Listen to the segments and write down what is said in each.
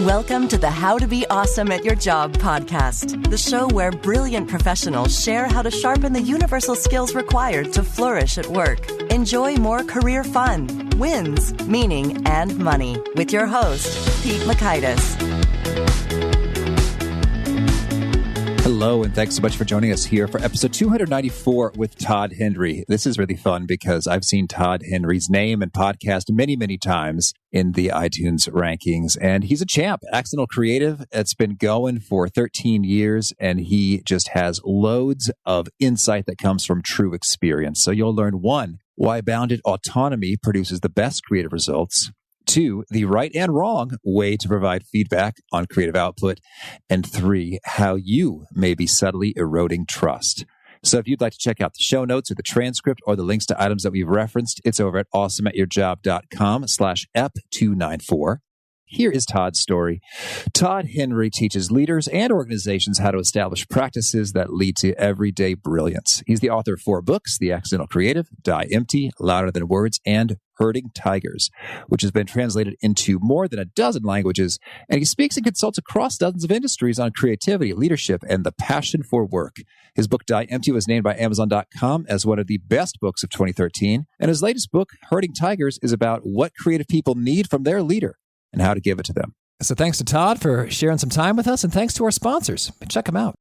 Welcome to the How to Be Awesome at Your Job podcast, the show where brilliant professionals share how to sharpen the universal skills required to flourish at work. Enjoy more career fun, wins, meaning, and money with your host, Pete Makaitis. Hello, and thanks so much for joining us here for episode 294 with Todd Henry. This is really fun because I've seen Todd Henry's name and podcast many, many times in the iTunes rankings, and he's a champ. Accidental Creative, it's been going for 13 years, and he just has loads of insight that comes from true experience. So you'll learn, 1, why bounded autonomy produces the best creative results. 2, the right and wrong way to provide feedback on creative output. And 3, how you may be subtly eroding trust. So if you'd like to check out the show notes or the transcript or the links to items that we've referenced, it's over at awesomeatyourjob.com/ep294. Here is Todd's story. Todd Henry teaches leaders and organizations how to establish practices that lead to everyday brilliance. He's the author of 4 books, The Accidental Creative, Die Empty, Louder Than Words, and Herding Tigers, which has been translated into more than a dozen languages. And he speaks and consults across dozens of industries on creativity, leadership, and the passion for work. His book, Die Empty, was named by Amazon.com as one of the best books of 2013. And his latest book, Herding Tigers, is about what creative people need from their leader and how to give it to them. So thanks to Todd for sharing some time with us, and thanks to our sponsors. Check them out.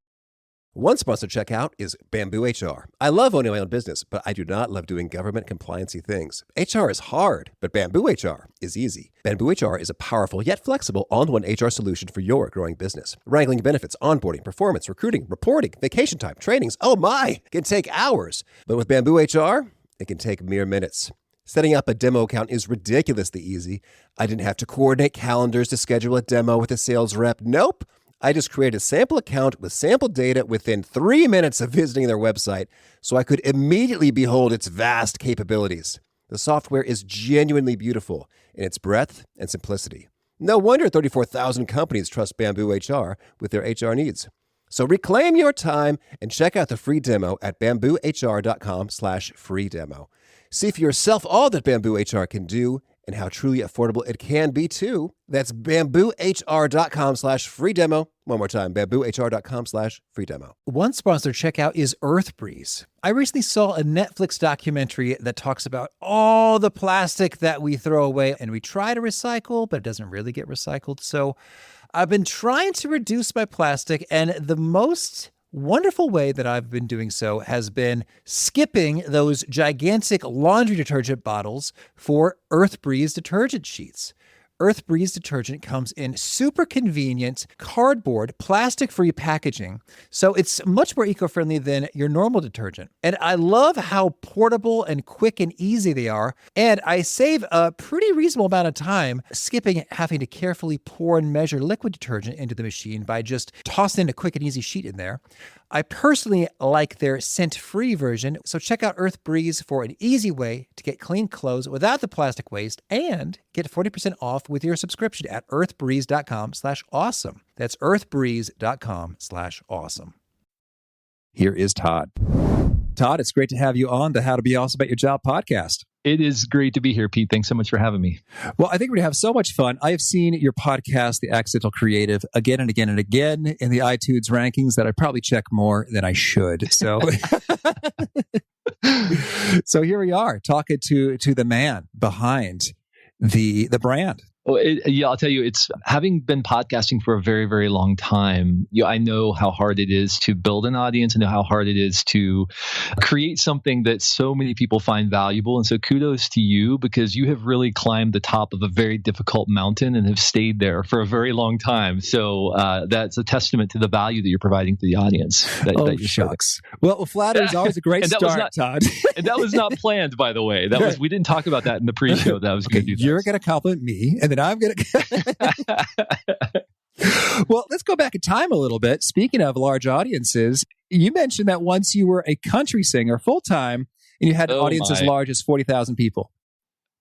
One sponsor to check out is Bamboo HR. I love owning my own business, but I do not love doing government compliancy things. HR is hard, but Bamboo HR is easy. Bamboo HR is a powerful yet flexible all-in-one HR solution for your growing business. Wrangling benefits, onboarding, performance, recruiting, reporting, vacation time, trainings, oh my, can take hours. But with Bamboo HR, it can take mere minutes. Setting up a demo account is ridiculously easy. I didn't have to coordinate calendars to schedule a demo with a sales rep. Nope. I just created a sample account with sample data within 3 minutes of visiting their website, so I could immediately behold its vast capabilities. The software is genuinely beautiful in its breadth and simplicity. No wonder 34,000 companies trust Bamboo HR with their HR needs. So reclaim your time and check out the free demo at bamboohr.com/free demo. See for yourself all that Bamboo HR can do and how truly affordable it can be too. That's bamboohr.com/free demo. One more time, bamboohr.com/free demo. One sponsor to check out is EarthBreeze. I recently saw a Netflix documentary that talks about all the plastic that we throw away and we try to recycle, but it doesn't really get recycled. So I've been trying to reduce my plastic, and the most wonderful way that I've been doing so has been skipping those gigantic laundry detergent bottles for EarthBreeze detergent sheets. EarthBreeze detergent comes in super convenient cardboard, plastic-free packaging, so it's much more eco-friendly than your normal detergent. And I love how portable and quick and easy they are, and I save a pretty reasonable amount of time skipping having to carefully pour and measure liquid detergent into the machine by just tossing a quick and easy sheet in there. I personally like their scent-free version, so check out EarthBreeze for an easy way to get clean clothes without the plastic waste and get 40% off with your subscription at earthbreeze.com/awesome. That's earthbreeze.com/awesome. Here is Todd. Todd, it's great to have you on the How to Be Awesome at Your Job podcast. It is great to be here, Pete. Thanks so much for having me. Well, I think we're going to have so much fun. I have seen your podcast, The Accidental Creative, again and again and again in the iTunes rankings that I probably check more than I should. So, so here we are talking to the man behind the brand. Well, I'll tell you, it's having been podcasting for a very, very long time. I know how hard it is to build an audience. I know how hard it is to create something that so many people find valuable. And so kudos to you, because you have really climbed the top of a very difficult mountain and have stayed there for a very long time. So that's a testament to the value that you're providing to the audience. That you're shucks. Well, flattery is always a great start, Todd. And that was not planned, by the way. We didn't talk about that in the pre-show. That I was going to do. You're going to compliment me, and then I'm going to. Well, let's go back in time a little bit. Speaking of large audiences, you mentioned that once you were a country singer full time and you had an audience as large as 40,000 people.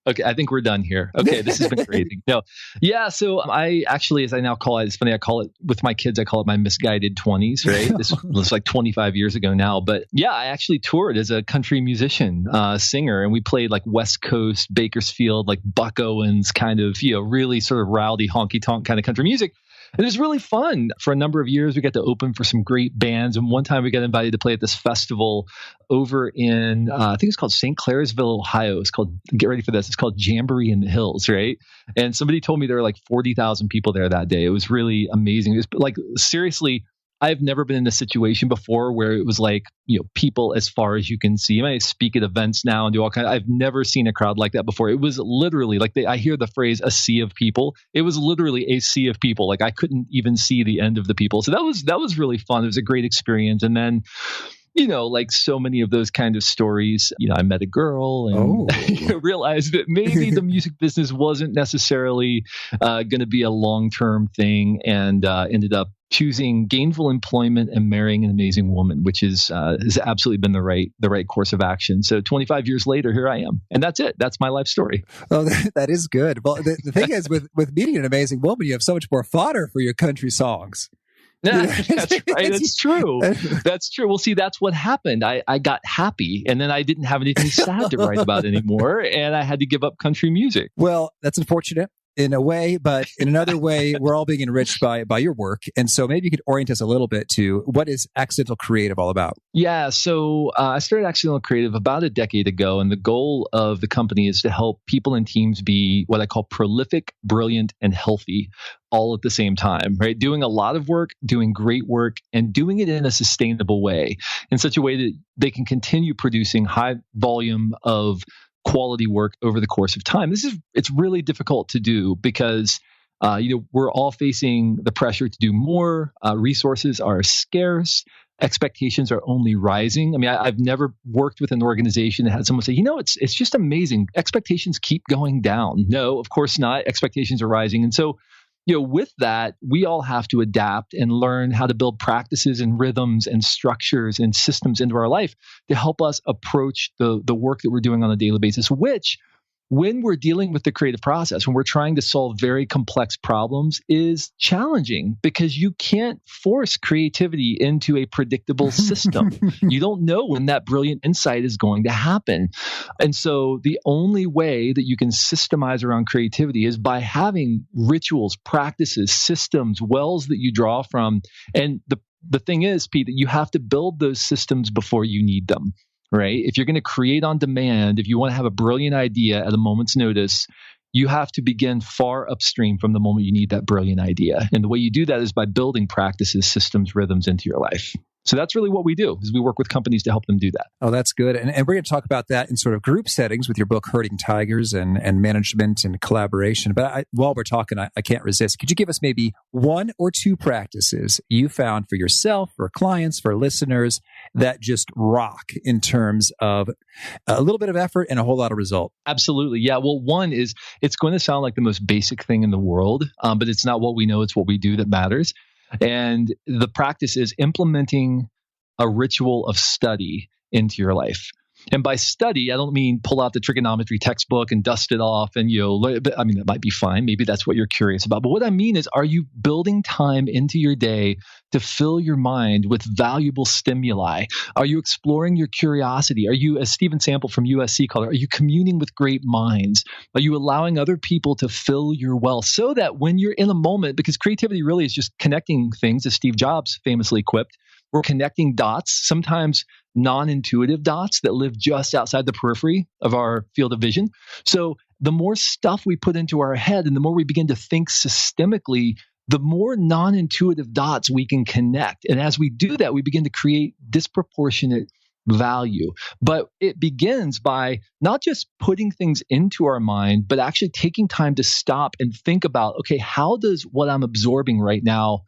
Okay, I think we're done here. Okay, this has been great. No, yeah. So I actually, as I now call it, it's funny. I call it with my kids. I call it my misguided 20s. Right, this was like 25 years ago now. But yeah, I actually toured as a country musician, singer, and we played like West Coast, Bakersfield, like Buck Owens kind of, really sort of rowdy, honky tonk kind of country music. It was really fun. For a number of years, we got to open for some great bands. And one time we got invited to play at this festival over in, I think it's called St. Clairsville, Ohio. It's called, get ready for this, it's called Jamboree in the Hills, right? And somebody told me there were like 40,000 people there that day. It was really amazing. It was like, seriously, I've never been in a situation before where it was like, people as far as you can see. I speak at events now and do all kinds. I've never seen a crowd like that before. It was literally like I hear the phrase "a sea of people." It was literally a sea of people. Like I couldn't even see the end of the people. So that was really fun. It was a great experience. And then, like so many of those kind of stories, I met a girl and realized that maybe the music business wasn't necessarily going to be a long-term thing, and ended up choosing gainful employment and marrying an amazing woman, which has absolutely been the right course of action. So 25 years later, here I am. And that's it. That's my life story. Oh, that is good. Well, the thing is, with meeting an amazing woman, you have so much more fodder for your country songs. Yeah, that's right. That's true. That's true. Well, see, that's what happened. I got happy, and then I didn't have anything sad to write about anymore, and I had to give up country music. Well, that's unfortunate in a way, but in another way, we're all being enriched by your work. And so maybe you could orient us a little bit to what is Accidental Creative all about? Yeah. So I started Accidental Creative about a decade ago, and the goal of the company is to help people and teams be what I call prolific, brilliant, and healthy all at the same time, right? Doing a lot of work, doing great work, and doing it in a sustainable way, in such a way that they can continue producing high volume of quality work over the course of time. It's really difficult to do because we're all facing the pressure to do more. Resources are scarce. Expectations are only rising. I mean, I've never worked with an organization that had someone say, it's just amazing. Expectations keep going down. No, of course not. Expectations are rising. And so, with that, we all have to adapt and learn how to build practices and rhythms and structures and systems into our life to help us approach the work that we're doing on a daily basis, which, when we're dealing with the creative process, when we're trying to solve very complex problems, is challenging because you can't force creativity into a predictable system. You don't know when that brilliant insight is going to happen. And so the only way that you can systemize around creativity is by having rituals, practices, systems, wells that you draw from. And the thing is, Pete, that you have to build those systems before you need them. Right? If you're going to create on demand, if you want to have a brilliant idea at a moment's notice, you have to begin far upstream from the moment you need that brilliant idea. And the way you do that is by building practices, systems, rhythms into your life. So that's really what we do, is we work with companies to help them do that. Oh, that's good. And we're going to talk about that in sort of group settings with your book, Herding Tigers, and management and collaboration. But while we're talking, I can't resist. Could you give us maybe one or two practices you found for yourself, for clients, for listeners that just rock in terms of a little bit of effort and a whole lot of result? Absolutely. Yeah. Well, one is, it's going to sound like the most basic thing in the world, but it's not what we know. It's what we do that matters. And the practice is implementing a ritual of study into your life. And by study, I don't mean pull out the trigonometry textbook and dust it off. And, that might be fine. Maybe that's what you're curious about. But what I mean is, are you building time into your day to fill your mind with valuable stimuli? Are you exploring your curiosity? Are you, as Stephen Sample from USC called it, are you communing with great minds? Are you allowing other people to fill your well so that when you're in a moment, because creativity really is just connecting things, as Steve Jobs famously quipped, we're connecting dots, sometimes non-intuitive dots that live just outside the periphery of our field of vision. So the more stuff we put into our head and the more we begin to think systemically, the more non-intuitive dots we can connect. And as we do that, we begin to create disproportionate value. But it begins by not just putting things into our mind, but actually taking time to stop and think about, okay, how does what I'm absorbing right now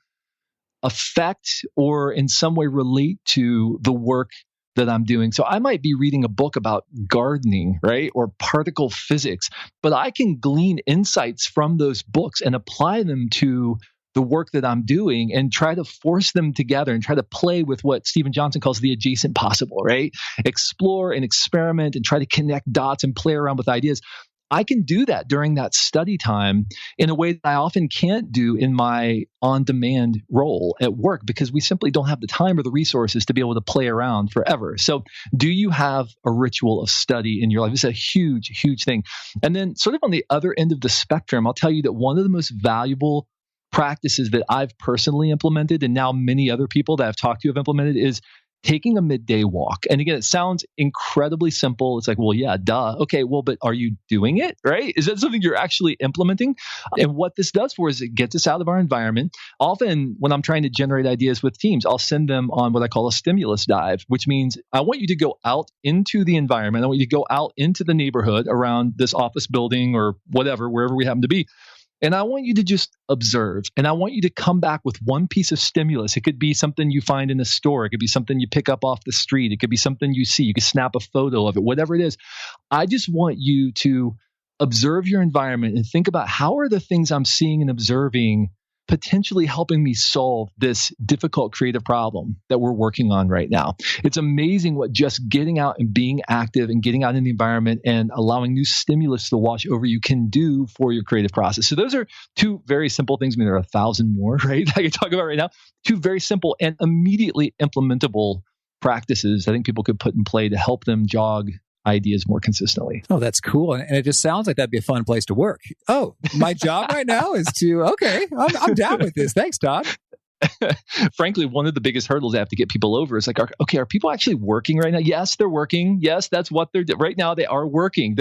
affect or in some way relate to the work that I'm doing? So I might be reading a book about gardening, right? Or particle physics, but I can glean insights from those books and apply them to the work that I'm doing and try to force them together and try to play with what Stephen Johnson calls the adjacent possible, right? Explore and experiment and try to connect dots and play around with ideas. I can do that during that study time in a way that I often can't do in my on-demand role at work because we simply don't have the time or the resources to be able to play around forever. So do you have a ritual of study in your life? It's a huge, huge thing. And then sort of on the other end of the spectrum, I'll tell you that one of the most valuable practices that I've personally implemented, and now many other people that I've talked to have implemented, is taking a midday walk. And again, it sounds incredibly simple. It's like, well, yeah, duh. Okay, well, but are you doing it, right? Is that something you're actually implementing? And what this does for us, it gets us out of our environment. Often when I'm trying to generate ideas with teams, I'll send them on what I call a stimulus dive, which means I want you to go out into the environment. I want you to go out into the neighborhood around this office building or whatever, wherever we happen to be. And I want you to just observe. And I want you to come back with one piece of stimulus. It could be something you find in a store. It could be something you pick up off the street. It could be something you see. You could snap a photo of it, whatever it is. I just want you to observe your environment and think about how are the things I'm seeing and observing potentially helping me solve this difficult creative problem that we're working on right now. It's amazing what just getting out and being active and getting out in the environment and allowing new stimulus to wash over you can do for your creative process. So those are two very simple things. I mean, there are 1,000 more, right? I can talk about right now. Two very simple and immediately implementable practices I think people could put in play to help them jog ideas more consistently. Oh, that's cool. And it just sounds like that'd be a fun place to work. Oh, my job right now is to, okay, I'm down with this. Thanks, Todd. Frankly, one of the biggest hurdles I have to get people over is like, okay, are people actually working right now? Yes, they're working. Yes, that's what they're doing. Right now, they are working.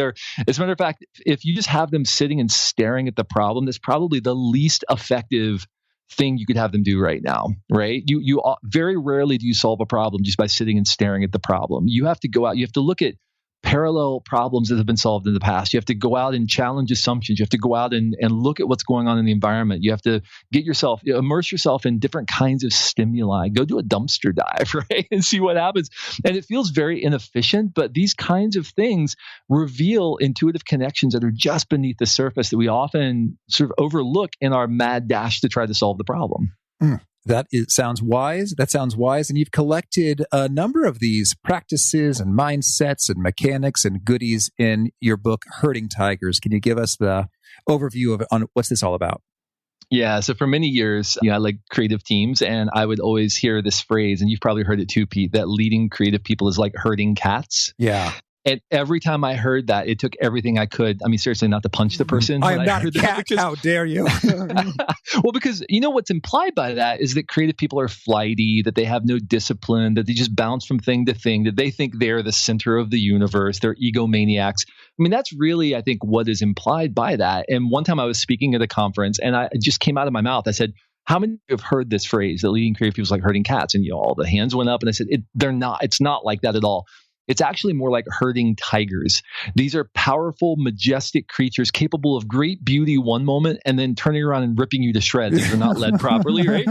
As a matter of fact, if you just have them sitting and staring at the problem, that's probably the least effective thing you could have them do right now, right? You very rarely do you solve a problem just by sitting and staring at the problem. You have to go out. You have to look at parallel problems that have been solved in the past. You have to go out and challenge assumptions. You have to go out and look at what's going on in the environment. You have to immerse yourself in different kinds of stimuli. Go do a dumpster dive, right? And see what happens. And it feels very inefficient, but these kinds of things reveal intuitive connections that are just beneath the surface that we often sort of overlook in our mad dash to try to solve the problem. Sounds wise. That sounds wise. And you've collected a number of these practices and mindsets and mechanics and goodies in your book, Herding Tigers. Can you give us the overview on what's this all about? Yeah. So for many years, I led creative teams, and I would always hear this phrase, and you've probably heard it too, Pete, that leading creative people is like herding cats. Yeah. And every time I heard that, it took everything I could. I mean, seriously, not to punch the person. I am not a cat. How dare you? Well, because what's implied by that is that creative people are flighty, that they have no discipline, that they just bounce from thing to thing, that they think they're the center of the universe. They're egomaniacs. I mean, that's really, I think, what is implied by that. And one time I was speaking at a conference, and it just came out of my mouth. I said, how many of you have heard this phrase, that leading creative people is like herding cats? And all the hands went up, and I said, it's not like that at all. It's actually more like herding tigers. These are powerful, majestic creatures capable of great beauty one moment and then turning around and ripping you to shreds if they're not led properly, right?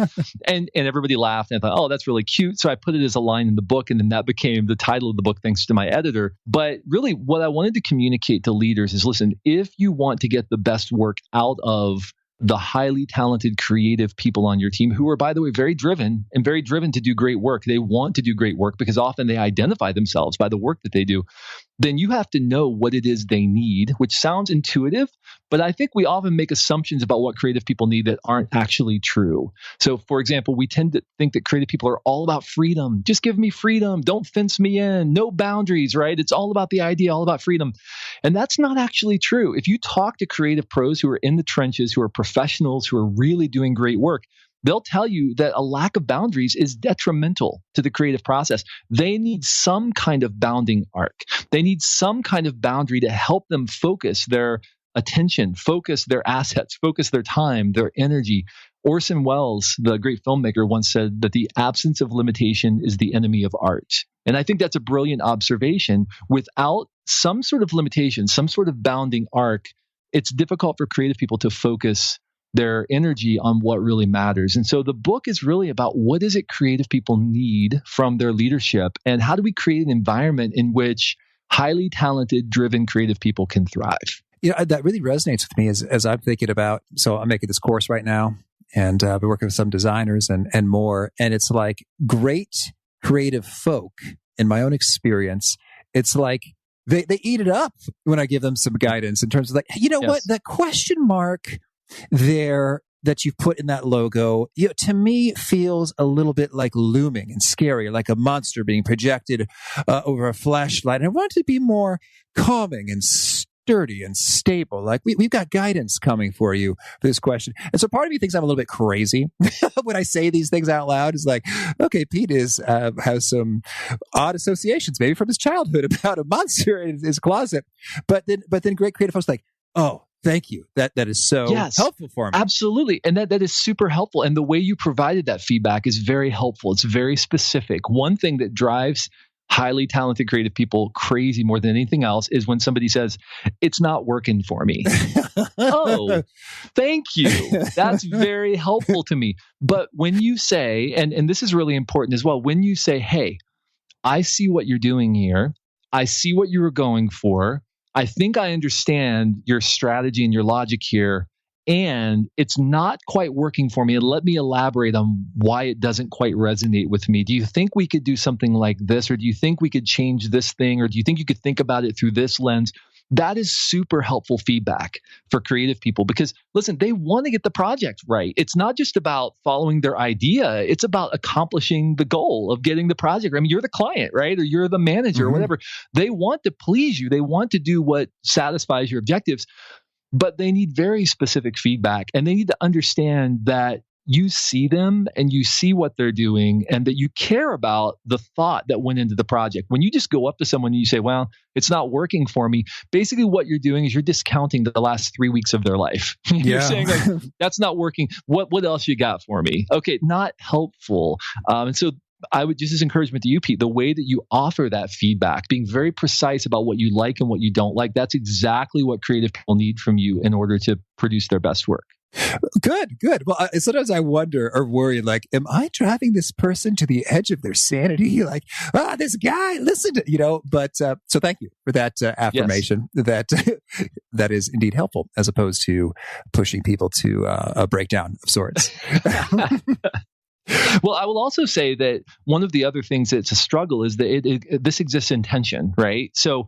And everybody laughed, and I thought, oh, that's really cute. So I put it as a line in the book, and then that became the title of the book thanks to my editor. But really what I wanted to communicate to leaders is, listen, if you want to get the best work out of the highly talented, creative people on your team, who are, by the way, very driven to do great work. They want to do great work because often they identify themselves by the work that they do. Then you have to know what it is they need, which sounds intuitive, but I think we often make assumptions about what creative people need that aren't actually true. So, for example, we tend to think that creative people are all about freedom. Just give me freedom. Don't fence me in. No boundaries, right? It's all about the idea, all about freedom. And that's not actually true. If you talk to creative pros who are in the trenches, who are professionals, who are really doing great work, they'll tell you that a lack of boundaries is detrimental to the creative process. They need some kind of bounding arc. They need some kind of boundary to help them focus their attention, focus their assets, focus their time, their energy. Orson Welles, the great filmmaker, once said that the absence of limitation is the enemy of art. And I think that's a brilliant observation. Without some sort of limitation, some sort of bounding arc, it's difficult for creative people to focus their energy on what really matters. And so the book is really about what is it creative people need from their leadership, and how do we create an environment in which highly talented, driven, creative people can thrive. That really resonates with me as I'm thinking about, so I'm making this course right now, and I've been working with some designers and more. And it's like great creative folk, in my own experience, it's like they eat it up when I give them some guidance in terms of like, you know what, that question mark there that you've put in that logo, to me feels a little bit like looming and scary, like a monster being projected over a flashlight. And I want it to be more calming and sturdy and stable. Like we've got guidance coming for you for this question. And so part of me thinks I'm a little bit crazy when I say these things out loud. It's like, okay, Pete has some odd associations, maybe from his childhood about a monster in his closet. But then great creative folks like, oh, thank you. That is so helpful for me. Absolutely. And that is super helpful. And the way you provided that feedback is very helpful. It's very specific. One thing that drives highly talented creative people crazy more than anything else is when somebody says, it's not working for me. Oh, thank you. That's very helpful to me. But when you say, and this is really important as well, when you say, hey, I see what you're doing here. I see what you were going for. I think I understand your strategy and your logic here, and it's not quite working for me. And let me elaborate on why it doesn't quite resonate with me. Do you think we could do something like this? Or do you think we could change this thing? Or do you think you could think about it through this lens? That is super helpful feedback for creative people because, listen, they want to get the project right. It's not just about following their idea. It's about accomplishing the goal of getting the project. I mean, you're the client, right? Or you're the manager or whatever. They want to please you. They want to do what satisfies your objectives, but they need very specific feedback and they need to understand that you see them and you see what they're doing and that you care about the thought that went into the project. When you just go up to someone and you say, well, it's not working for me, basically what you're doing is you're discounting the last 3 weeks of their life. You're saying, like, that's not working. What else you got for me? Okay, not helpful. And so I would just as encouragement to you, Pete, the way that you offer that feedback, being very precise about what you like and what you don't like, that's exactly what creative people need from you in order to produce their best work. Good. Well, sometimes I wonder or worry, like, am I driving this person to the edge of their sanity? Like, this guy, listen to, but so thank you for that affirmation that is indeed helpful as opposed to pushing people to a breakdown of sorts. Well, I will also say that one of the other things that's a struggle is that this exists in tension, right? So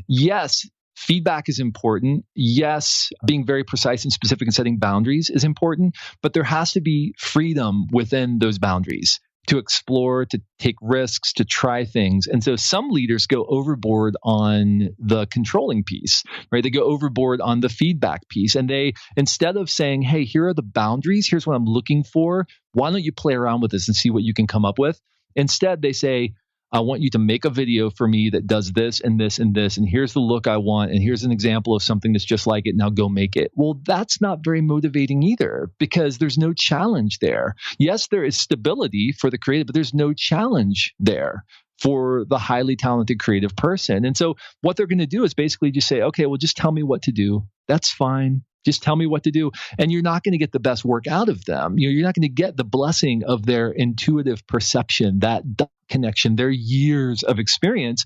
yes, feedback is important. Yes, being very precise and specific and setting boundaries is important, but there has to be freedom within those boundaries to explore, to take risks, to try things. And so some leaders go overboard on the controlling piece, right? They go overboard on the feedback piece. And they, instead of saying, hey, here are the boundaries, here's what I'm looking for, why don't you play around with this and see what you can come up with? Instead, they say, I want you to make a video for me that does this and this and this, and here's the look I want, and here's an example of something that's just like it. Now go make it. Well, that's not very motivating either because there's no challenge there. Yes, there is stability for the creative, but there's no challenge there for the highly talented creative person. And so what they're going to do is basically just say, okay, well, just tell me what to do. That's fine. Just tell me what to do. And you're not going to get the best work out of them. You're not going to get the blessing of their intuitive perception, that connection, their years of experience,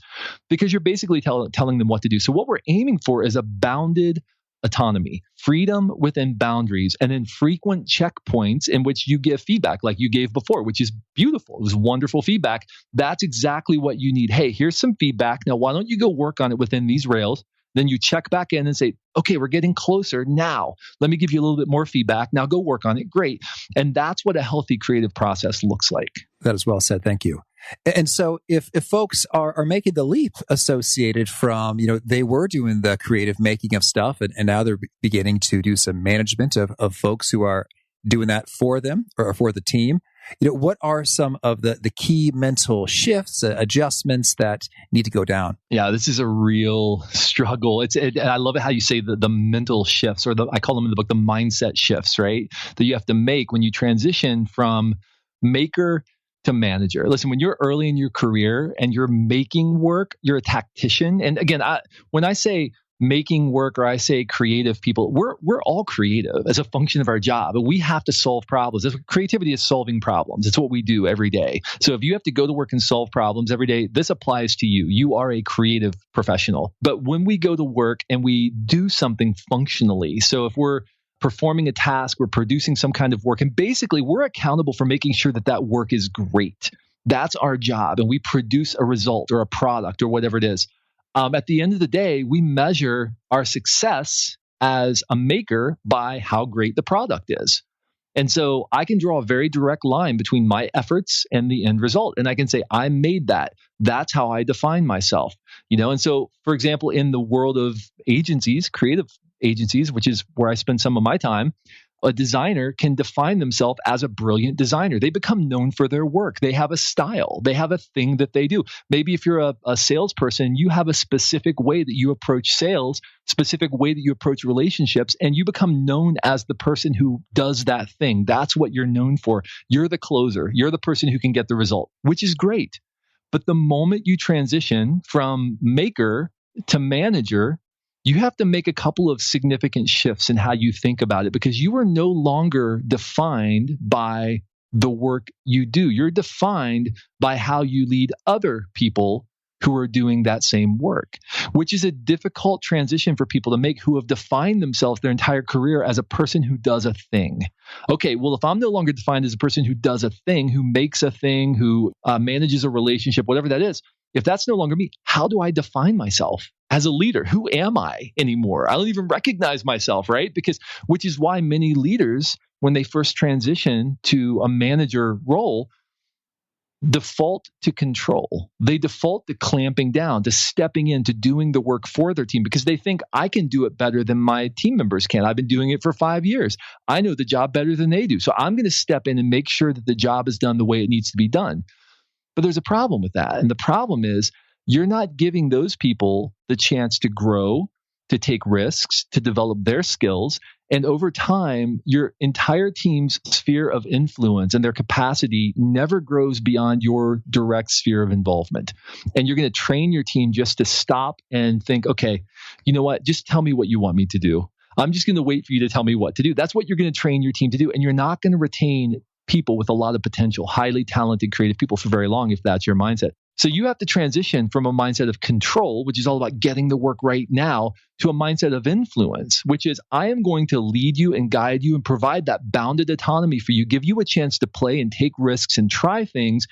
because you're basically telling them what to do. So what we're aiming for is a bounded autonomy, freedom within boundaries, and then frequent checkpoints in which you give feedback like you gave before, which is beautiful. It was wonderful feedback. That's exactly what you need. Hey, here's some feedback. Now, why don't you go work on it within these rails? Then you check back in and say, okay, we're getting closer now. Let me give you a little bit more feedback. Now go work on it. Great. And that's what a healthy creative process looks like. That is well said. Thank you. And so if folks are making the leap associated from, they were doing the creative making of stuff and now they're beginning to do some management of folks who are doing that for them or for the team, what are some of the key mental shifts, adjustments that need to go down? Yeah, this is a real struggle. I love it how you say the mental shifts, or I call them in the book, the mindset shifts, right? That you have to make when you transition from maker to manager. Listen, when you're early in your career and you're making work, you're a tactician. And again, when I say making work or I say creative people, we're all creative as a function of our job. We have to solve problems. Creativity is solving problems. It's what we do every day. So if you have to go to work and solve problems every day, this applies to you. You are a creative professional. But when we go to work and we do something functionally, so if we're performing a task, we're producing some kind of work, and basically we're accountable for making sure that work is great. That's our job. And we produce a result or a product or whatever it is. At the end of the day, we measure our success as a maker by how great the product is. And so I can draw a very direct line between my efforts and the end result. And I can say, I made that. That's how I define myself. And so, for example, in the world of agencies, creative agencies, which is where I spend some of my time, a designer can define themselves as a brilliant designer. They become known for their work. They have a style. They have a thing that they do. Maybe if you're a salesperson, you have a specific way that you approach sales, specific way that you approach relationships, and you become known as the person who does that thing. That's what you're known for. You're the closer. You're the person who can get the result, which is great. But the moment you transition from maker to manager, you have to make a couple of significant shifts in how you think about it, because you are no longer defined by the work you do. You're defined by how you lead other people who are doing that same work, which is a difficult transition for people to make who have defined themselves their entire career as a person who does a thing. Okay, well, if I'm no longer defined as a person who does a thing, who makes a thing, who manages a relationship, whatever that is, if that's no longer me, how do I define myself as a leader? Who am I anymore? I don't even recognize myself, right? Which is why many leaders, when they first transition to a manager role, default to control. They default to clamping down, to stepping in, to doing the work for their team, because they think, I can do it better than my team members can. I've been doing it for 5 years. I know the job better than they do. So I'm going to step in and make sure that the job is done the way it needs to be done. But there's a problem with that. And the problem is you're not giving those people the chance to grow, to take risks, to develop their skills. And over time, your entire team's sphere of influence and their capacity never grows beyond your direct sphere of involvement. And you're going to train your team just to stop and think, okay, you know what? Just tell me what you want me to do. I'm just going to wait for you to tell me what to do. That's what you're going to train your team to do. And you're not going to retain people with a lot of potential, highly talented, creative people for very long if that's your mindset. So you have to transition from a mindset of control, which is all about getting the work right now, to a mindset of influence, which is I am going to lead you and guide you and provide that bounded autonomy for you, give you a chance to play and take risks and try things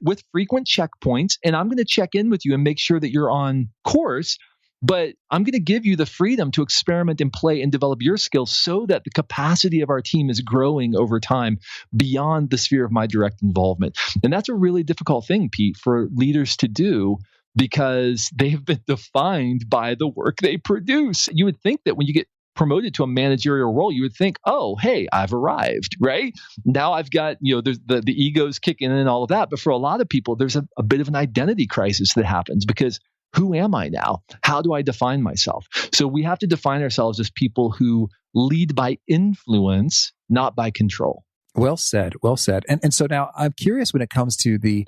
with frequent checkpoints. And I'm going to check in with you and make sure that you're on course. But I'm going to give you the freedom to experiment and play and develop your skills so that the capacity of our team is growing over time beyond the sphere of my direct involvement. And that's a really difficult thing, Pete, for leaders to do because they have been defined by the work they produce. You would think that when you get promoted to a managerial role, you would think, oh, hey, I've arrived, right? Now I've got, there's the ego's kicking in and all of that. But for a lot of people, there's a bit of an identity crisis that happens because who am I now? How do I define myself? So we have to define ourselves as people who lead by influence, not by control. Well said. Well said. And so now I'm curious when it comes to the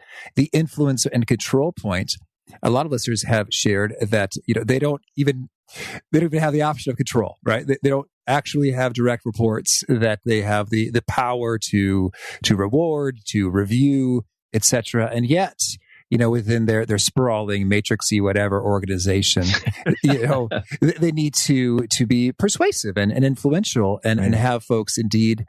influence and control point. A lot of listeners have shared that they don't even have the option of control, right? They don't actually have direct reports, that they have the power to reward, to review, etc. And yet, within their sprawling matrixy whatever organization, they need to be persuasive and influential and have folks indeed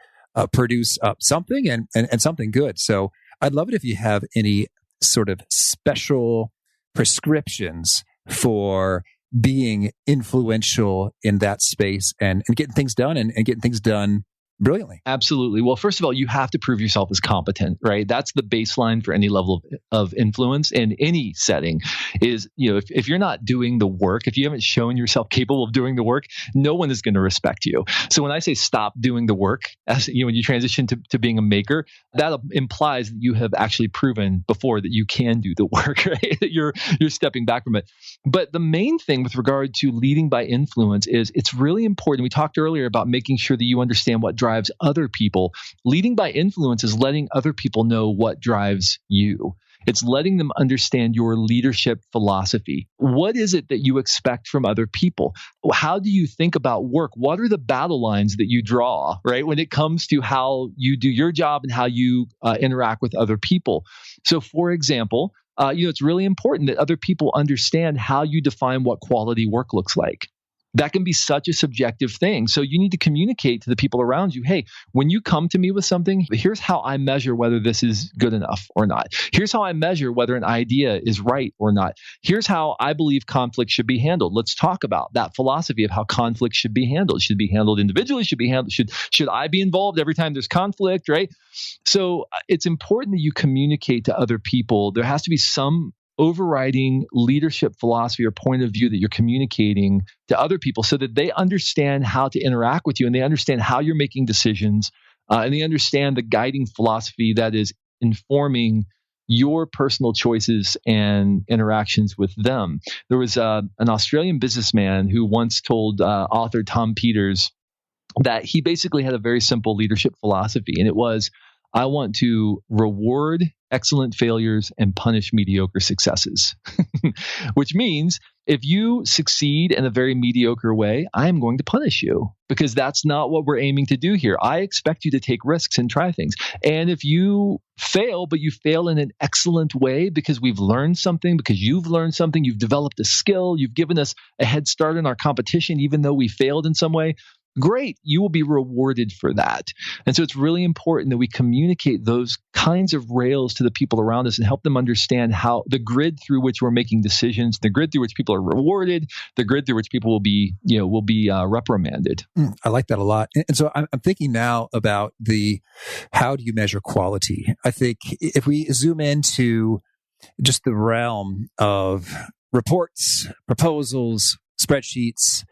produce something and something good. So I'd love it if you have any sort of special prescriptions for being influential in that space and getting things done and getting things done brilliantly. Absolutely. Well, first of all, you have to prove yourself as competent, right? That's the baseline for any level of influence in any setting is, if you're not doing the work, if you haven't shown yourself capable of doing the work, no one is going to respect you. So when I say stop doing the work, as when you transition to being a maker, that implies that you have actually proven before that you can do the work, right? You're stepping back from it. But the main thing with regard to leading by influence is it's really important. We talked earlier about making sure that you understand what drives other people. Leading by influence is letting other people know what drives you. It's letting them understand your leadership philosophy. What is it that you expect from other people? How do you think about work? What are the battle lines that you draw, right, when it comes to how you do your job and how you interact with other people? So, for example, it's really important that other people understand how you define what quality work looks like. That can be such a subjective thing. So you need to communicate to the people around you, hey, when you come to me with something, here's how I measure whether this is good enough or not. Here's how I measure whether an idea is right or not. Here's how I believe conflict should be handled. Let's talk about that philosophy of how conflict should be handled. Should be handled individually, should I be involved every time there's conflict, right? So it's important that you communicate to other people. There has to be some overriding leadership philosophy or point of view that you're communicating to other people so that they understand how to interact with you and they understand how you're making decisions and they understand the guiding philosophy that is informing your personal choices and interactions with them. There was an Australian businessman who once told author Tom Peters that he basically had a very simple leadership philosophy, and it was, I want to reward excellent failures and punish mediocre successes, which means if you succeed in a very mediocre way, I am going to punish you because that's not what we're aiming to do here. I expect you to take risks and try things. And if you fail, but you fail in an excellent way because we've learned something, because you've learned something, you've developed a skill, you've given us a head start in our competition, even though we failed in some way, great, you will be rewarded for that. And so it's really important that we communicate those kinds of rails to the people around us and help them understand how the grid through which we're making decisions, the grid through which people are rewarded, the grid through which people will be reprimanded. I like that a lot. And so I'm thinking now about how do you measure quality? I think if we zoom into just the realm of reports, proposals, spreadsheets,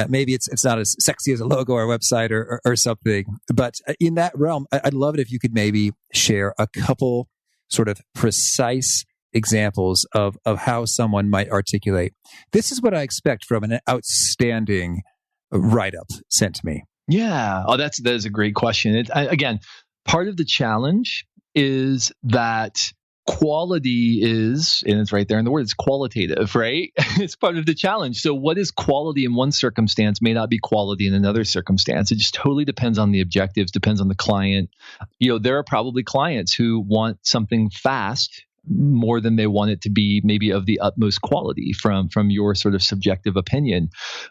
maybe it's not as sexy as a logo or a website or something, but in that realm, I'd love it if you could maybe share a couple sort of precise examples of how someone might articulate, this is what I expect from an outstanding write-up sent to me. Yeah. Oh, that is a great question. Again, part of the challenge is that quality is, and it's right there in the word, it's qualitative, right? It's part of the challenge. So what is quality in one circumstance may not be quality in another circumstance. It just totally depends on the objectives, depends on the client. There are probably clients who want something fast more than they want it to be maybe of the utmost quality from your sort of subjective opinion.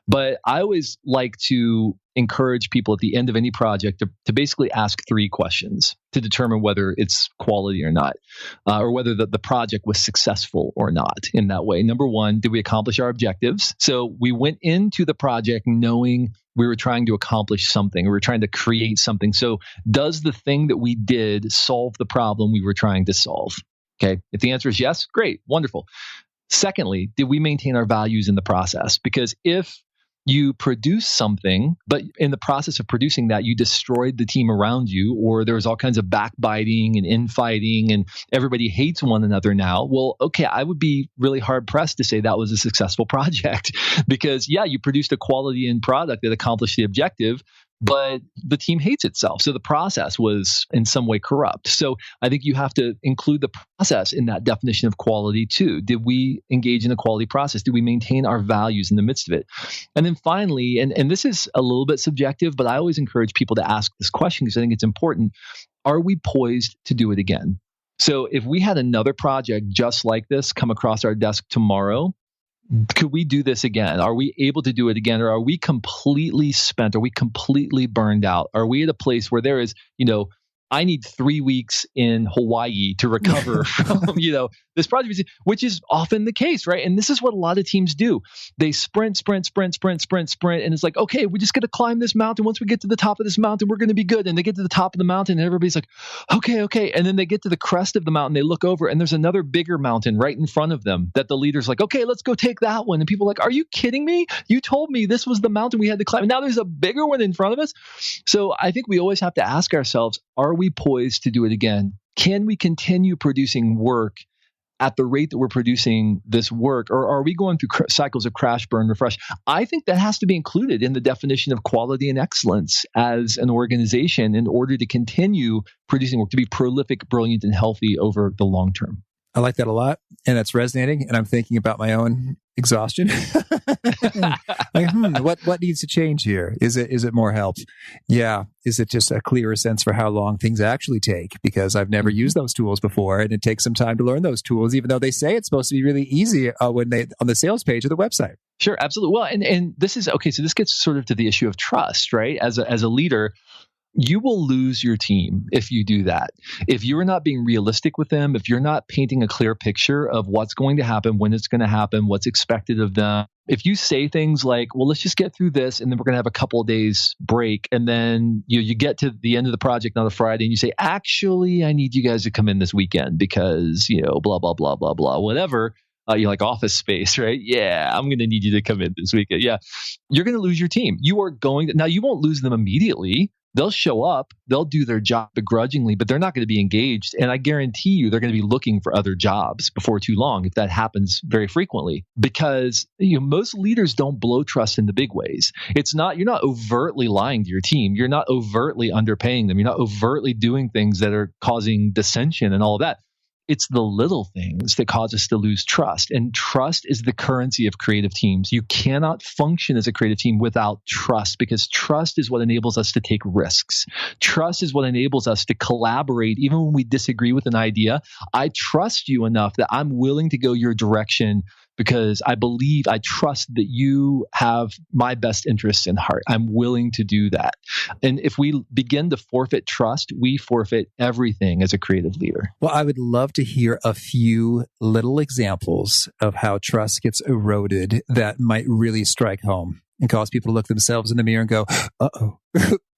But I always like to encourage people at the end of any project to basically ask 3 questions to determine whether it's quality or not, or whether the project was successful or not in that way. Number 1, did we accomplish our objectives? So we went into the project knowing we were trying to accomplish something. We were trying to create something. So does the thing that we did solve the problem we were trying to solve? Okay. If the answer is yes, great, wonderful. Secondly, did we maintain our values in the process? Because if you produce something, but in the process of producing that, you destroyed the team around you, or there was all kinds of backbiting and infighting and everybody hates one another now. Well, okay, I would be really hard pressed to say that was a successful project because you produced a quality end product that accomplished the objective, but the team hates itself. So the process was in some way corrupt. So I think you have to include the process in that definition of quality too. Did we engage in a quality process? Did we maintain our values in the midst of it? And then finally, and this is a little bit subjective, but I always encourage people to ask this question because I think it's important. Are we poised to do it again? So if we had another project just like this come across our desk tomorrow, could we do this again? Are we able to do it again? Or are we completely spent? Are we completely burned out? Are we at a place where there is, I need 3 weeks in Hawaii to recover from, this project, which is often the case, right? And this is what a lot of teams do. They sprint. And it's like, okay, we just got to climb this mountain. Once we get to the top of this mountain, we're going to be good. And they get to the top of the mountain and everybody's like, okay. And then they get to the crest of the mountain. They look over and there's another bigger mountain right in front of them that the leader's like, okay, let's go take that one. And people are like, are you kidding me? You told me this was the mountain we had to climb. And now there's a bigger one in front of us. So I think we always have to ask ourselves, are we poised to do it again? Can we continue producing work at the rate that we're producing this work? Or are we going through cycles of crash, burn, refresh? I think that has to be included in the definition of quality and excellence as an organization in order to continue producing work, to be prolific, brilliant, and healthy over the long term. I like that a lot. And that's resonating. And I'm thinking about my own exhaustion. What needs to change here? Is it more help? Yeah. Is it just a clearer sense for how long things actually take? Because I've never used those tools before, and it takes some time to learn those tools, even though they say it's supposed to be really easy when they on the sales page of the website. Sure, absolutely. Well, and this is okay. So this gets sort of to the issue of trust, right? As a leader, you will lose your team if you do that. If you're not being realistic with them, if you're not painting a clear picture of what's going to happen, when it's going to happen, what's expected of them. If you say things like, well, let's just get through this and then we're going to have a couple of days break. And then you get to the end of the project on a Friday and you say, actually, I need you guys to come in this weekend because, blah, blah, blah, blah, blah, whatever. You like Office Space, right? Yeah, I'm going to need you to come in this weekend. Yeah, you're going to lose your team. You are going to, now you won't lose them immediately. They'll show up, they'll do their job begrudgingly, but they're not going to be engaged. And I guarantee you they're going to be looking for other jobs before too long if that happens very frequently. Because most leaders don't blow trust in the big ways. You're not overtly lying to your team. You're not overtly underpaying them. You're not overtly doing things that are causing dissension and all of that. It's the little things that cause us to lose trust. And trust is the currency of creative teams. You cannot function as a creative team without trust, because trust is what enables us to take risks. Trust is what enables us to collaborate even when we disagree with an idea. I trust you enough that I'm willing to go your direction because I trust that you have my best interests in heart. I'm willing to do that. And if we begin to forfeit trust, we forfeit everything as a creative leader. Well, I would love to hear a few little examples of how trust gets eroded that might really strike home and cause people to look themselves in the mirror and go, uh-oh.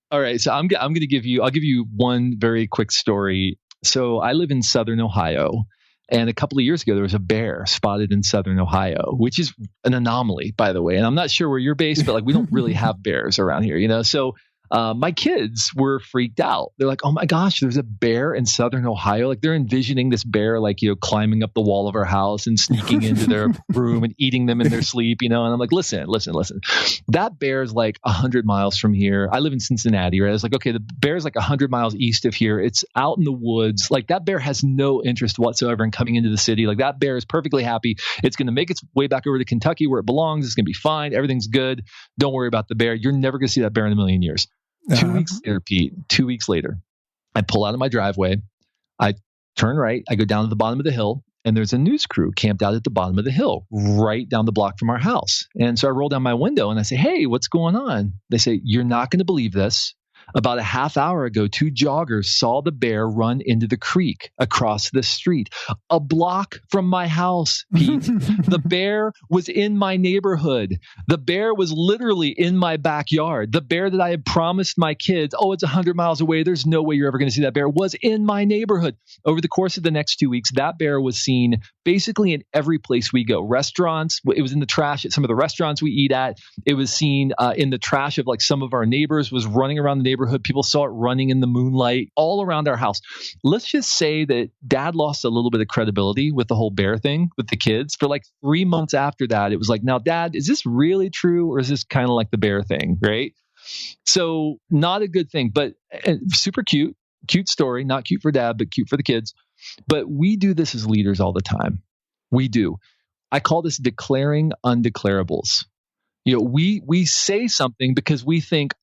All right. So I'll give you one very quick story. So I live in Southern Ohio. And a couple of years ago, there was a bear spotted in Southern Ohio, which is an anomaly, by the way. And I'm not sure where you're based, but we don't really have bears around here, So my kids were freaked out. They're like, oh my gosh, there's a bear in Southern Ohio. They're envisioning this bear, climbing up the wall of our house and sneaking into their room and eating them in their sleep, And I'm like, listen. That bear is 100 miles from here. I live in Cincinnati, right? It's okay, the bear is 100 miles east of here. It's out in the woods. That bear has no interest whatsoever in coming into the city. That bear is perfectly happy. It's going to make its way back over to Kentucky where it belongs. It's going to be fine. Everything's good. Don't worry about the bear. You're never going to see that bear in a million years. 2 weeks later, Pete, 2 weeks later, I pull out of my driveway. I turn right. I go down to the bottom of the hill, and there's a news crew camped out at the bottom of the hill, right down the block from our house. And so I roll down my window and I say, hey, what's going on? They say, you're not going to believe this. About a half hour ago, 2 joggers saw the bear run into the creek across the street, a block from my house, Pete. The bear was in my neighborhood. The bear was literally in my backyard. The bear that I had promised my kids, it's 100 miles away, there's no way you're ever going to see that bear, was in my neighborhood. Over the course of the next 2 weeks, that bear was seen basically in every place we go. Restaurants, it was in the trash at some of the restaurants we eat at. It was seen in the trash of some of our neighbors, was running around the neighborhood. People saw it running in the moonlight all around our house. Let's just say that Dad lost a little bit of credibility with the whole bear thing with the kids. For 3 months after that, it was now, Dad, is this really true? Or is this kind of like the bear thing, right? So not a good thing, but super cute story. Not cute for Dad, but cute for the kids. But we do this as leaders all the time. We do. I call this declaring undeclarables. We say something because we think,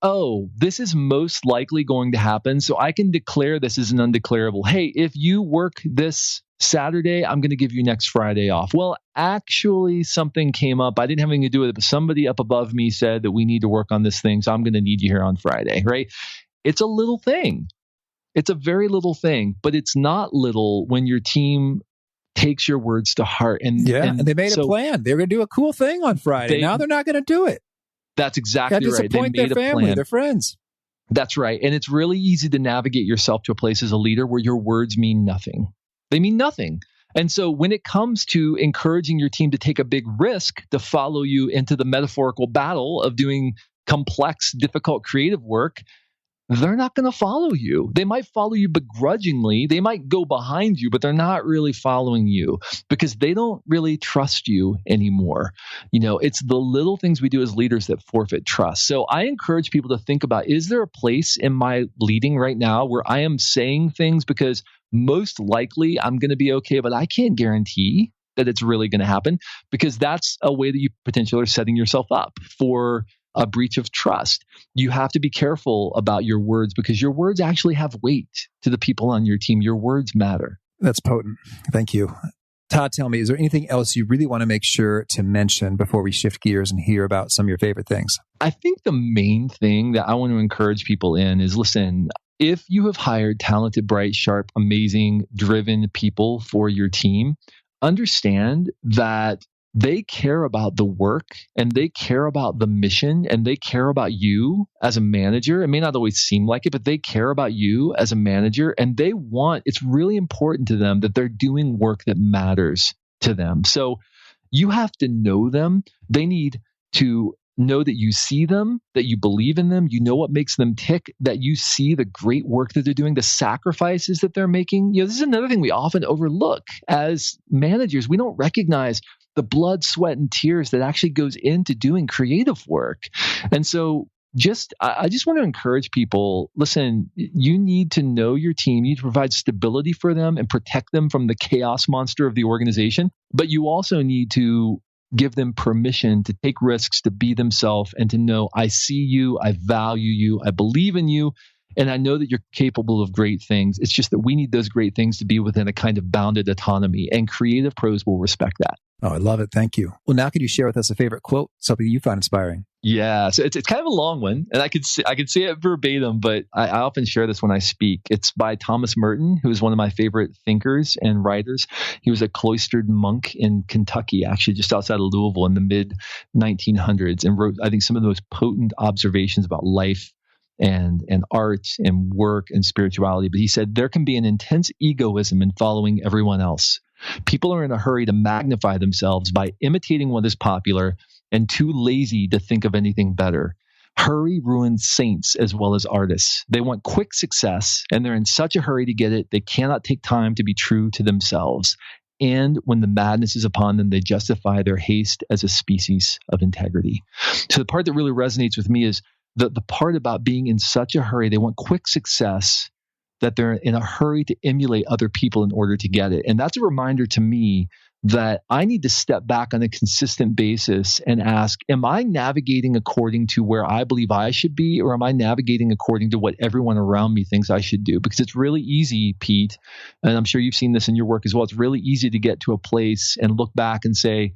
this is most likely going to happen, so I can declare this as an undeclarable. Hey, if you work this Saturday, I'm going to give you next Friday off. Well, actually, something came up. I didn't have anything to do with it, but somebody up above me said that we need to work on this thing, so I'm going to need you here on Friday, right? It's a little thing. It's a very little thing, but it's not little when your team takes your words to heart. And they made a plan. They were going to do a cool thing on Friday. Now they're not going to do it. That's exactly right. They made their family, their friends. That's right. And it's really easy to navigate yourself to a place as a leader where your words mean nothing. They mean nothing. And so when it comes to encouraging your team to take a big risk to follow you into the metaphorical battle of doing complex, difficult, creative work, they're not going to follow you. They might follow you begrudgingly. They might go behind you, but they're not really following you because they don't really trust you anymore. It's the little things we do as leaders that forfeit trust. So I encourage people to think about, is there a place in my leading right now where I am saying things because most likely I'm going to be okay, but I can't guarantee that it's really going to happen, because that's a way that you potentially are setting yourself up for a breach of trust. You have to be careful about your words because your words actually have weight to the people on your team. Your words matter. That's potent. Thank you. Todd, tell me, is there anything else you really want to make sure to mention before we shift gears and hear about some of your favorite things? I think the main thing that I want to encourage people in is, listen, if you have hired talented, bright, sharp, amazing, driven people for your team, understand that they care about the work and they care about the mission and they care about you as a manager. It may not always seem like it, but they care about you as a manager, and it's really important to them that they're doing work that matters to them. So you have to know them. They need to know that you see them, that you believe in them, you know what makes them tick, that you see the great work that they're doing, the sacrifices that they're making. This is another thing we often overlook as managers. We don't recognize the blood, sweat, and tears that actually goes into doing creative work. And so I just want to encourage people, listen, you need to know your team. You need to provide stability for them and protect them from the chaos monster of the organization. But you also need to give them permission to take risks, to be themselves, and to know, I see you, I value you, I believe in you, and I know that you're capable of great things. It's just that we need those great things to be within a kind of bounded autonomy, and creative pros will respect that. Oh, I love it. Thank you. Well, now could you share with us a favorite quote, something you find inspiring? Yeah, so it's kind of a long one, and I could say it verbatim, but I often share this when I speak. It's by Thomas Merton, who is one of my favorite thinkers and writers. He was a cloistered monk in Kentucky, actually just outside of Louisville in the mid 1900s, and wrote, I think, some of the most potent observations about life and art and work and spirituality. But he said, there can be an intense egoism in following everyone else. People are in a hurry to magnify themselves by imitating what is popular and too lazy to think of anything better. Hurry ruins saints as well as artists. They want quick success, and they're in such a hurry to get it, they cannot take time to be true to themselves. And when the madness is upon them, they justify their haste as a species of integrity. So the part that really resonates with me is the part about being in such a hurry. They want quick success, that they're in a hurry to emulate other people in order to get it. And that's a reminder to me that I need to step back on a consistent basis and ask, am I navigating according to where I believe I should be, or am I navigating according to what everyone around me thinks I should do? Because it's really easy, Pete, and I'm sure you've seen this in your work as well, it's really easy to get to a place and look back and say,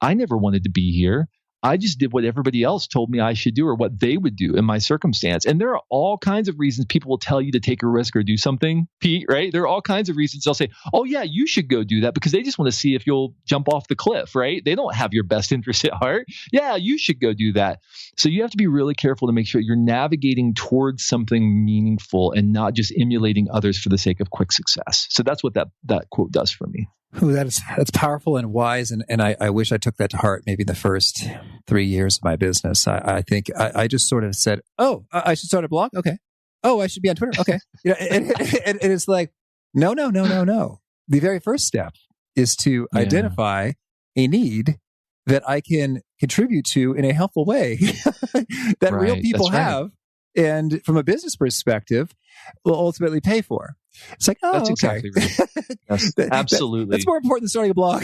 I never wanted to be here. I just did what everybody else told me I should do, or what they would do in my circumstance. And there are all kinds of reasons people will tell you to take a risk or do something, Pete, right? There are all kinds of reasons they'll say, oh yeah, you should go do that, because they just want to see if you'll jump off the cliff, right? They don't have your best interest at heart. Yeah, you should go do that. So you have to be really careful to make sure you're navigating towards something meaningful and not just emulating others for the sake of quick success. So that's what that quote does for me. Ooh, that's powerful and wise. And I wish I took that to heart maybe the first 3 years of my business. I think I just sort of said, oh, I should start a blog? Okay. Oh, I should be on Twitter? Okay. And it's like, no. The very first step is to identify a need that I can contribute to in a helpful way that real people have. And from a business perspective, will ultimately pay for. It's like, oh, that's okay. Exactly right. Yes, absolutely. That's more important than starting a blog.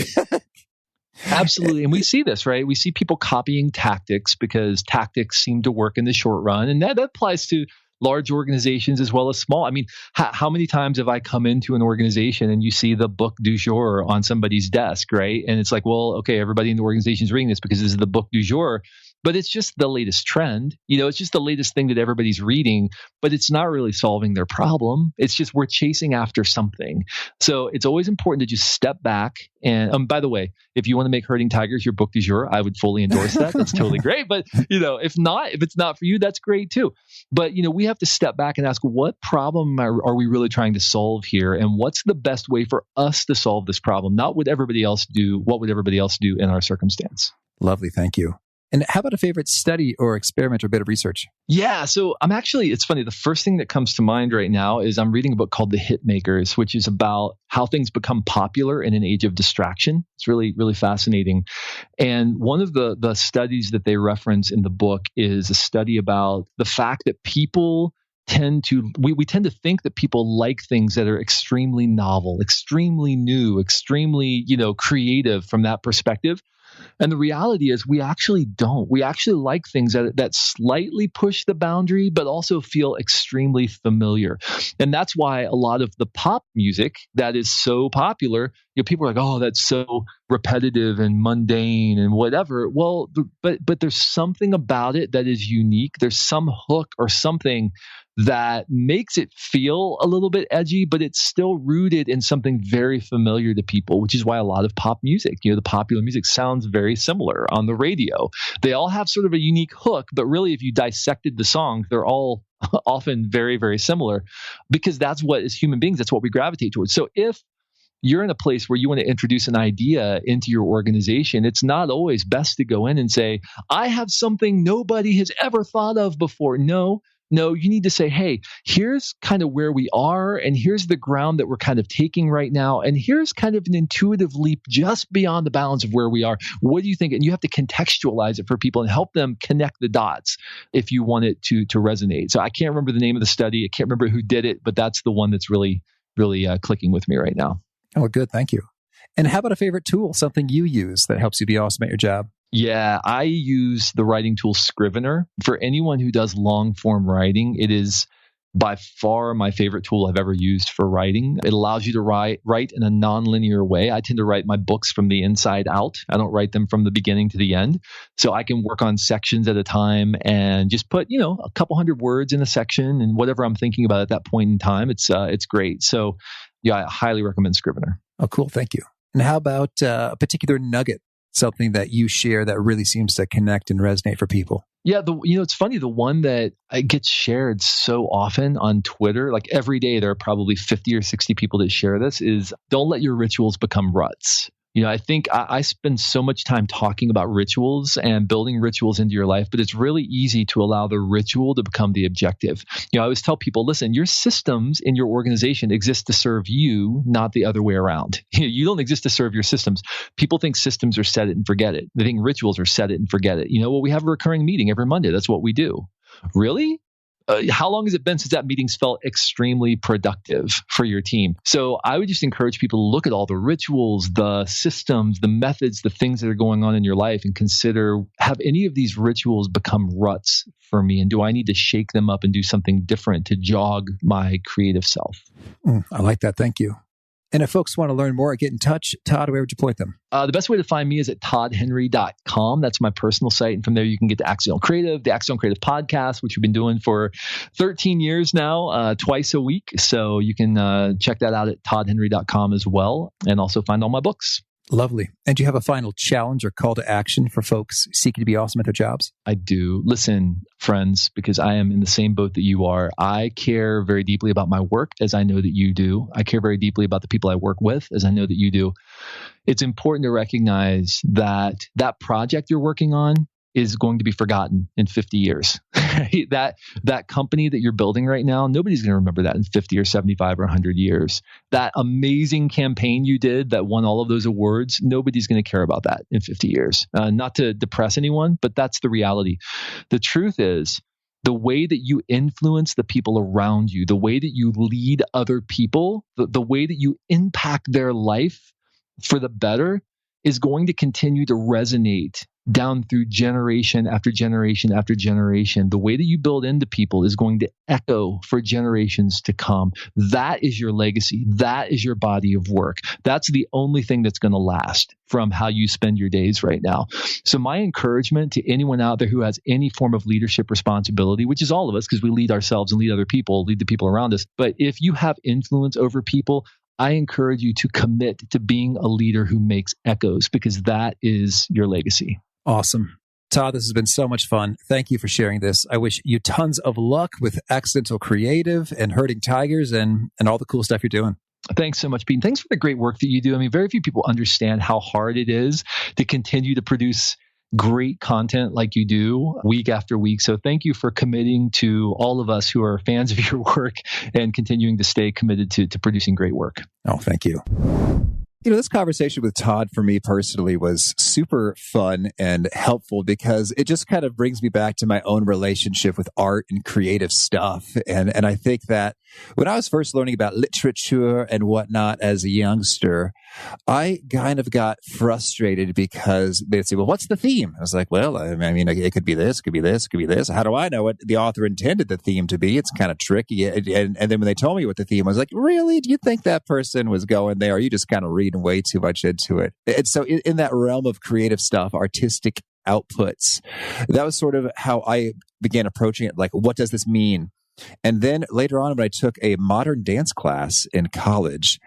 Absolutely. And we see this, right? We see people copying tactics because tactics seem to work in the short run. And that applies to large organizations as well as small. I mean, how many times have I come into an organization and you see the book du jour on somebody's desk, right? And it's like, well, okay, everybody in the organization is reading this because this is the book du jour. But it's just the latest trend. It's just the latest thing that everybody's reading, but it's not really solving their problem. It's just we're chasing after something. So it's always important to just step back. And by the way, if you want to make Herding Tigers your book du jour, I would fully endorse that. That's totally great. But if it's not for you, that's great too. But we have to step back and ask, what problem are we really trying to solve here? And what's the best way for us to solve this problem? Not what everybody else do. What would everybody else do in our circumstance? Lovely. Thank you. And how about a favorite study or experiment or bit of research? Yeah, so it's funny. The first thing that comes to mind right now is I'm reading a book called The Hitmakers, which is about how things become popular in an age of distraction. It's really, really fascinating. And one of the studies that they reference in the book is a study about the fact that people we tend to think that people like things that are extremely novel, extremely new, extremely, creative from that perspective. And the reality is we actually don't. We actually like things that slightly push the boundary, but also feel extremely familiar. And that's why a lot of the pop music that is so popular people are like, oh, that's so repetitive and mundane and whatever. Well, but there's something about it that is unique. There's some hook or something that makes it feel a little bit edgy, but it's still rooted in something very familiar to people, which is why a lot of pop music, the popular music sounds very similar on the radio. They all have sort of a unique hook, but really if you dissected the songs, they're all often very, very similar, because that's what, as human beings, that's what we gravitate towards. So if you're in a place where you want to introduce an idea into your organization, it's not always best to go in and say, I have something nobody has ever thought of before. No, you need to say, hey, here's kind of where we are, and here's the ground that we're kind of taking right now, and here's kind of an intuitive leap just beyond the bounds of where we are. What do you think? And you have to contextualize it for people and help them connect the dots if you want it to resonate. So I can't remember the name of the study. I can't remember who did it, but that's the one that's really, really clicking with me right now. Oh, good. Thank you. And how about a favorite tool, something you use that helps you be awesome at your job? Yeah, I use the writing tool Scrivener. For anyone who does long form writing, it is by far my favorite tool I've ever used for writing. It allows you to write in a nonlinear way. I tend to write my books from the inside out. I don't write them from the beginning to the end. So I can work on sections at a time and just put, a couple hundred words in a section and whatever I'm thinking about at that point in time. It's great. So yeah, I highly recommend Scrivener. Oh, cool. Thank you. And how about a particular nugget, something that you share that really seems to connect and resonate for people? Yeah, it's funny. The one that gets shared so often on Twitter, like every day, there are probably 50 or 60 people that share this, is don't let your rituals become ruts. I think I spend so much time talking about rituals and building rituals into your life, but it's really easy to allow the ritual to become the objective. I always tell people, listen, your systems in your organization exist to serve you, not the other way around. You don't exist to serve your systems. People think systems are set it and forget it. They think rituals are set it and forget it. Well, we have a recurring meeting every Monday. That's what we do. Really? How long has it been since that meeting's felt extremely productive for your team? So I would just encourage people to look at all the rituals, the systems, the methods, the things that are going on in your life and consider, have any of these rituals become ruts for me? And do I need to shake them up and do something different to jog my creative self? I like that. Thank you. And if folks want to learn more or get in touch, Todd, where would you point them? The best way to find me is at toddhenry.com. That's my personal site. And from there, you can get to Accidental Creative, the Accidental Creative podcast, which we've been doing for 13 years now, twice a week. So you can check that out at toddhenry.com as well, and also find all my books. Lovely. And do you have a final challenge or call to action for folks seeking to be awesome at their jobs? I do. Listen, friends, because I am in the same boat that you are. I care very deeply about my work, as I know that you do. I care very deeply about the people I work with, as I know that you do. It's important to recognize that that project you're working on is going to be forgotten in 50 years. That company that you're building right now, nobody's going to remember that in 50 or 75 or 100 years. That amazing campaign you did that won all of those awards, nobody's going to care about that in 50 years. Not to depress anyone, but that's the reality. The truth is, the way that you influence the people around you, the way that you lead other people, the way that you impact their life for the better is going to continue to resonate down through generation after generation after generation. The way that you build into people is going to echo for generations to come. That is your legacy. That is your body of work. That's the only thing that's going to last from how you spend your days right now. So my encouragement to anyone out there who has any form of leadership responsibility, which is all of us because we lead ourselves and lead other people, lead the people around us. But if you have influence over people, I encourage you to commit to being a leader who makes echoes, because that is your legacy. Awesome. Todd, this has been so much fun. Thank you for sharing this. I wish you tons of luck with Accidental Creative and Herding Tigers and all the cool stuff you're doing. Thanks so much, Pete. And thanks for the great work that you do. I mean, very few people understand how hard it is to continue to produce great content like you do week after week. So thank you for committing to all of us who are fans of your work and continuing to stay committed to producing great work. Oh, thank you. This conversation with Todd for me personally was super fun and helpful because it just kind of brings me back to my own relationship with art and creative stuff. And I think that when I was first learning about literature and whatnot as a youngster, I kind of got frustrated because they'd say, well, what's the theme? I was like, well, I mean, it could be this, it could be this, it could be this. How do I know what the author intended the theme to be? It's kind of tricky. And then when they told me what the theme was, like, really? Do you think that person was going there? Or are you just kind of reading reading way too much into it. And so in that realm of creative stuff, artistic outputs, that was sort of how I began approaching it. Like, what does this mean? And then later on, when I took a modern dance class in college,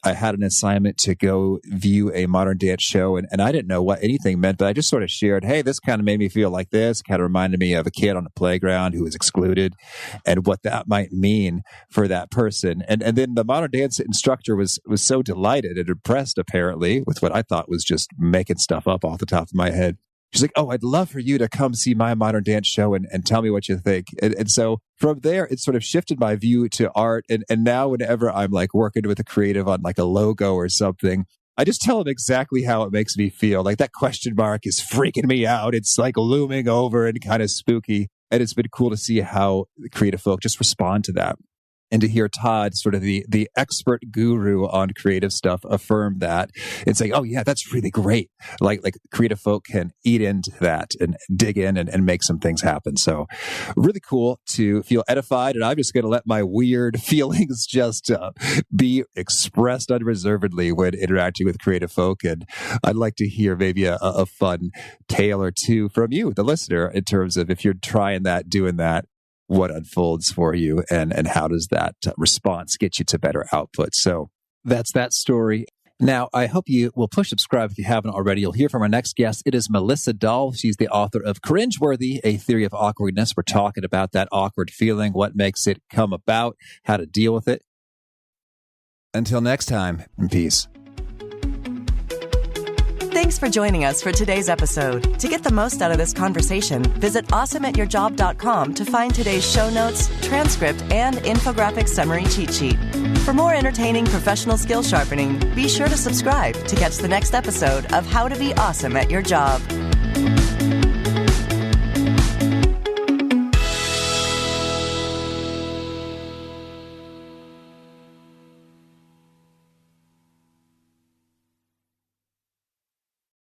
I had an assignment to go view a modern dance show. And I didn't know what anything meant, but I just sort of shared, hey, this kind of made me feel like this, kind of reminded me of a kid on the playground who was excluded and what that might mean for that person. And then the modern dance instructor was so delighted and impressed, apparently, with what I thought was just making stuff up off the top of my head. She's like, oh, I'd love for you to come see my modern dance show and tell me what you think. And so from there, it sort of shifted my view to art. And now whenever I'm like working with a creative on like a logo or something, I just tell them exactly how it makes me feel. Like that question mark is freaking me out. It's like looming over and kind of spooky. And it's been cool to see how the creative folk just respond to that. And to hear Todd, sort of the expert guru on creative stuff, affirm that and say, oh, yeah, that's really great. Like creative folk can eat into that and dig in and make some things happen. So really cool to feel edified. And I'm just going to let my weird feelings just be expressed unreservedly when interacting with creative folk. And I'd like to hear maybe a fun tale or two from you, the listener, in terms of if you're trying that, doing that, what unfolds for you and how does that response get you to better output. So that's that story. Now, I hope you will push subscribe if you haven't already. You'll hear from our next guest. It is Melissa Dahl. She's the author of Cringeworthy, A Theory of Awkwardness. We're talking about that awkward feeling, what makes it come about, how to deal with it. Until next time, peace. Thanks for joining us for today's episode. To get the most out of this conversation, visit awesomeatyourjob.com to find today's show notes, transcript, and infographic summary cheat sheet. For more entertaining professional skill sharpening, be sure to subscribe to catch the next episode of How to Be Awesome at Your Job.